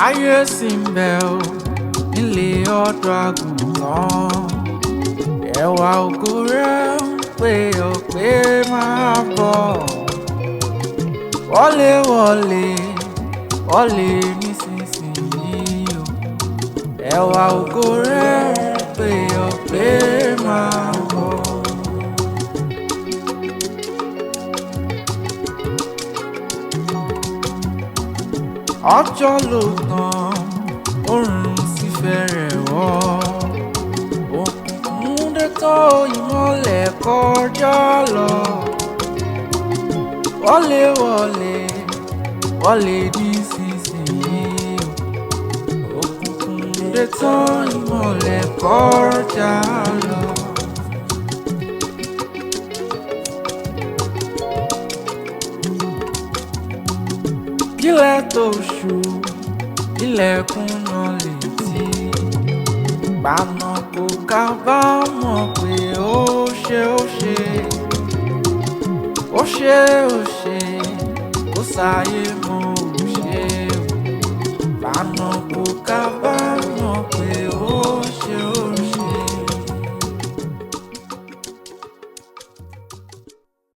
ayé sì ń bẹ o nílé ọ̀dọ́ àgùntàn. Ẹwà ògo rẹ̀ ń pè ọ́ pé máa bọ̀. Wọlé wọlé wọlé nísinsìnyí o. Ẹwà ògo rẹ̀ ń pè ọ́ pé máa bọ̀. Ọjọ́ ló tàn, oòrùn sì fẹ́rẹ̀ wọ̀. Òkùnkùn dé tán, ìmọ́lẹ̀ kọjá lọ. Wọlé wọlé wọlé nísinsìnyí o. Òkùnkùn dé tán, ìmọ́lẹ̀ kọjá lọ. Kílẹ̀ tó ṣú, ilẹ̀kùn náà létí. Paná kò kábàámọ̀ pé ó ṣe kó sáyé mọ́ ó ṣe. Paná kò kábàámọ̀.